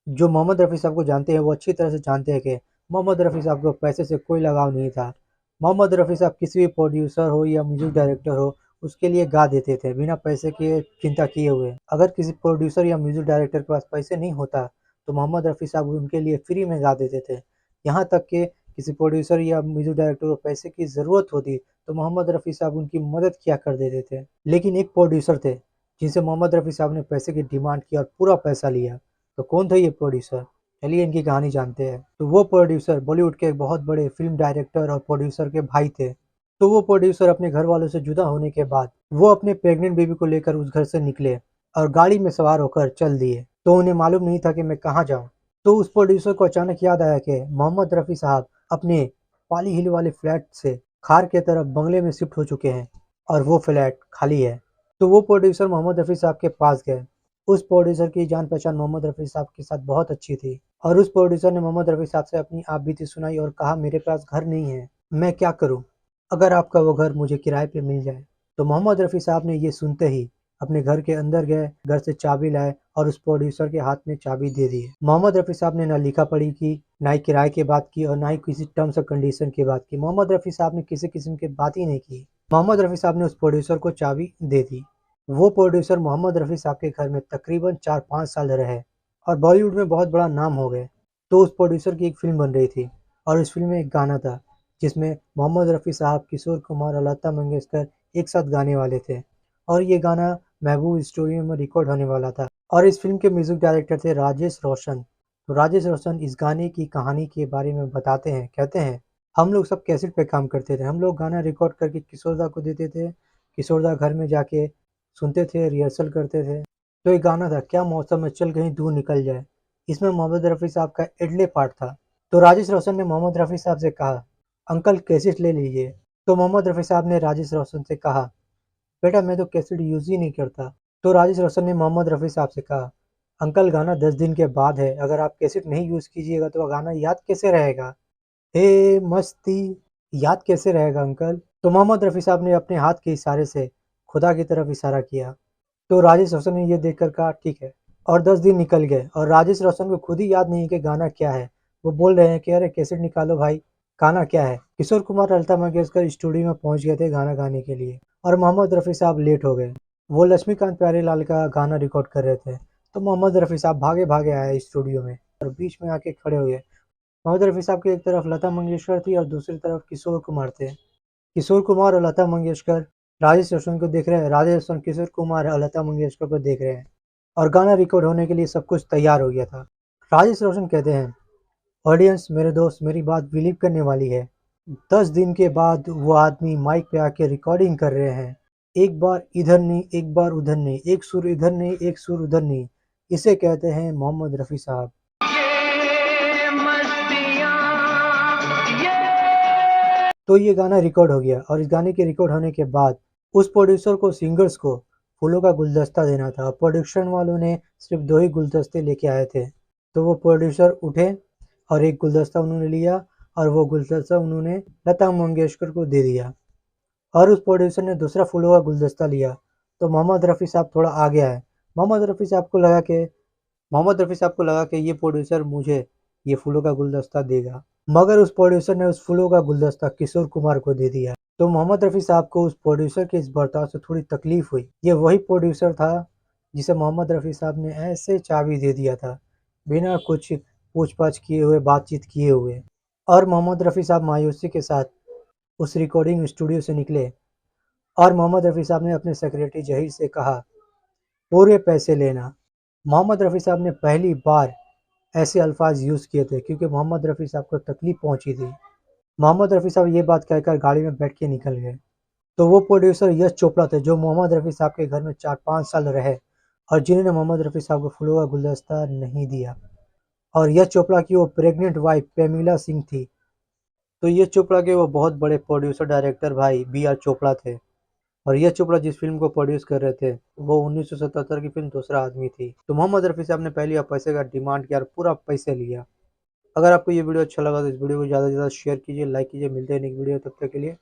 जो मोहम्मद रफ़ी साहब को जानते हैं वो अच्छी तरह से जानते हैं कि मोहम्मद रफ़ी साहब को पैसे से कोई लगाव नहीं था। मोहम्मद रफ़ी साहब किसी भी प्रोड्यूसर हो या म्यूज़िक डायरेक्टर हो, उसके लिए गा देते थे बिना पैसे के चिंता किए हुए। अगर किसी प्रोड्यूसर या म्यूज़िक डायरेक्टर के पास पैसे नहीं होता, तो मोहम्मद रफ़ी साहब उनके लिए फ्री में गा देते थे। यहाँ तक कि किसी प्रोड्यूसर या म्यूज़िक डायरेक्टर को पैसे की ज़रूरत होती, तो मोहम्मद रफ़ी साहब उनकी मदद किया कर देते थे। लेकिन एक प्रोड्यूसर थे, जिनसे मोहम्मद रफ़ी साहब ने पैसे की डिमांड की और पूरा पैसा लिया। तो कौन था ये प्रोड्यूसर? चलिए इनकी कहानी जानते हैं। तो वो प्रोड्यूसर बॉलीवुड के एक बहुत बड़े फ़िल्म डायरेक्टर और प्रोड्यूसर के भाई थे। तो वो प्रोड्यूसर अपने घर वालों से जुदा होने के बाद वो अपने प्रेग्नेंट बेबी को लेकर उस घर से निकले और गाड़ी में सवार होकर चल दिए। तो उन्हें मालूम नहीं था कि मैं कहाँ जाऊँ। तो उस प्रोड्यूसर को अचानक याद आया कि मोहम्मद रफ़ी साहब अपने पाली हिल वाले फ्लैट से खार के तरफ बंगले में शिफ्ट हो चुके हैं और वो फ्लैट खाली है। तो वो प्रोड्यूसर मोहम्मद रफ़ी साहब के पास गए। उस प्रोड्यूसर की जान-पहचान मोहम्मद रफ़ी साहब के साथ बहुत अच्छी थी और उस प्रोड्यूसर ने मोहम्मद रफ़ी साहब से अपनी आपबीती सुनाई और कहा, मेरे पास घर नहीं है, मैं क्या करूँ? अगर आपका वो घर मुझे किराए पे मिल जाए। तो मोहम्मद रफ़ी साहब ने ये सुनते ही अपने घर के अंदर गए, घर से चाबी लाए और उस प्रोड्यूसर के हाथ में चाबी दे दी। मोहम्मद रफ़ी साहब ने ना लिखा-पढ़ी की, ना ही किराए की बात की और ना ही किसी टर्म्स और कंडीशन की बात की। मोहम्मद रफ़ी साहब ने किसी किस्म की बात ही नहीं की। मोहम्मद रफ़ी साहब ने उस प्रोड्यूसर को चाबी दे दी। वो प्रोड्यूसर मोहम्मद रफ़ी साहब के घर में तकरीबन 4-5 साल रहे और बॉलीवुड में बहुत बड़ा नाम हो गए। तो उस प्रोड्यूसर की एक फ़िल्म बन रही थी और उस फ़िल्म में एक गाना था, जिसमें मोहम्मद रफ़ी साहब, किशोर कुमार और लता मंगेशकर एक साथ गाने वाले थे और ये गाना महबूब स्टूडियो में रिकॉर्ड होने वाला था और इस फ़िल्म के म्यूज़िक डायरेक्टर थे राजेश रोशन। तो राजेश रोशन इस गाने की कहानी के बारे में बताते हैं, कहते हैं, हम लोग सब कैसेट पे काम करते थे। हम लोग गाना रिकॉर्ड करके किशोर दा को देते थे। किशोर दा घर में जाके सुनते थे, रिहर्सल करते थे। तो एक गाना था, क्या मौसम है चल कहीं दूर निकल जाए। इसमें मोहम्मद रफ़ी साहब का एडले पार्ट था। तो राजेश रोशन ने मोहम्मद रफ़ी साहब से कहा, अंकल कैसेट ले लीजिए। तो मोहम्मद रफ़ी साहब ने राजेश रोशन से कहा, बेटा मैं तो कैसेट यूज़ ही नहीं करता। तो राजेश रोशन ने मोहम्मद रफ़ी साहब से कहा, अंकल गाना 10 दिन के बाद है, अगर आप कैसेट नहीं यूज़ कीजिएगा तो गाना याद कैसे रहेगा? हे मस्ती, याद कैसे रहेगा अंकल? तो मोहम्मद रफ़ी साहब ने अपने हाथ के इशारे से खुदा की तरफ इशारा किया। तो राजेश रोशन ने ये देखकर कहा, ठीक है। और 10 दिन निकल गए और राजेश रोशन को खुद ही याद नहीं है कि गाना क्या है। वो बोल रहे हैं कि अरे कैसेट निकालो भाई, गाना क्या है? किशोर कुमार और लता मंगेशकर स्टूडियो में पहुंच गए थे गाना गाने के लिए और मोहम्मद रफ़ी साहब लेट हो गए। वो लक्ष्मीकांत प्यारेलाल का गाना रिकॉर्ड कर रहे थे। तो मोहम्मद रफ़ी साहब भागे-भागे आए स्टूडियो में और बीच में आके खड़े हो गए। मोहम्मद रफ़ी साहब की एक तरफ लता मंगेशकर थी और दूसरी तरफ किशोर कुमार थे। किशोर कुमार और लता मंगेशकर राजेश रोशन को देख रहे हैं, राजेश रोशन किशोर कुमार और लता मंगेशकर को देख रहे हैं और गाना रिकॉर्ड होने के लिए सब कुछ तैयार हो गया था। राजेश रोशन कहते हैं, ऑडियंस मेरे दोस्त मेरी बात बिलीव करने वाली है। 10 दिन के बाद वो आदमी माइक पे आके रिकॉर्डिंग कर रहे हैं। एक बार इधर नहीं, एक बार उधर नहीं, एक सुर इधर नहीं, एक सुर उधर नहीं। इसे कहते हैं मोहम्मद रफ़ी साहब। तो ये गाना रिकॉर्ड हो गया और इस गाने के रिकॉर्ड होने के बाद उस प्रोड्यूसर को सिंगर्स को फूलों का गुलदस्ता देना था। प्रोडक्शन वालों ने सिर्फ 2 ही गुलदस्ते लेके आए थे। तो वो प्रोड्यूसर उठे और एक गुलदस्ता उन्होंने लिया और वो गुलदस्ता उन्होंने लता मंगेशकर को दे दिया और उस प्रोड्यूसर ने दूसरा फूलों का गुलदस्ता लिया। तो मोहम्मद रफ़ी साहब थोड़ा आगे आए। मोहम्मद रफ़ी साहब को लगा कि मोहम्मद रफ़ी साहब को लगा कि ये प्रोड्यूसर मुझे ये फूलों का गुलदस्ता देगा, मगर उस प्रोड्यूसर ने उस फूलों का गुलदस्ता किशोर कुमार को दे दिया। तो मोहम्मद रफ़ी साहब को उस प्रोड्यूसर के इस बर्ताव से थोड़ी तकलीफ हुई। ये वही प्रोड्यूसर था जिसे मोहम्मद रफ़ी साहब ने ऐसे चाबी दे दिया था, बिना कुछ पूछ-पाछ किए हुए, बातचीत किए हुए। और मोहम्मद रफ़ी साहब मायूसी के साथ उस रिकॉर्डिंग स्टूडियो से निकले और मोहम्मद रफ़ी साहब ने अपने सेक्रेटरी ज़हीर से कहा, पूरे पैसे लेना। मोहम्मद रफ़ी साहब ने पहली बार ऐसे अल्फाज यूज़ किए थे क्योंकि मोहम्मद रफ़ी साहब को तकलीफ़ पहुंची थी। मोहम्मद रफ़ी साहब ये बात कहकर गाड़ी में बैठ के निकल गए। तो वो प्रोड्यूसर यश चोपड़ा थे जो मोहम्मद रफ़ी साहब के घर में 4-5 साल रहे और जिन्होंने मोहम्मद रफ़ी साहब को फूलों का गुलदस्ता नहीं दिया। और यश चोपड़ा की वो प्रेग्नेंट वाइफ प्रेमिला सिंह थी। तो यश चोपड़ा के वो बहुत बड़े प्रोड्यूसर डायरेक्टर भाई बी आर चोपड़ा थे और यश चोपड़ा जिस फ़िल्म को प्रोड्यूस कर रहे थे, वो 1977 की फ़िल्म दूसरा आदमी थी। तो मोहम्मद रफ़ी साहब ने पहले पैसे का डिमांड किया और पूरा पैसे लिया। अगर आपको ये वीडियो अच्छा लगा तो इस वीडियो को ज़्यादा से ज़्यादा शेयर कीजिए, लाइक कीजिए। मिलते हैं नेक्स्ट वीडियो, तब तक के लिए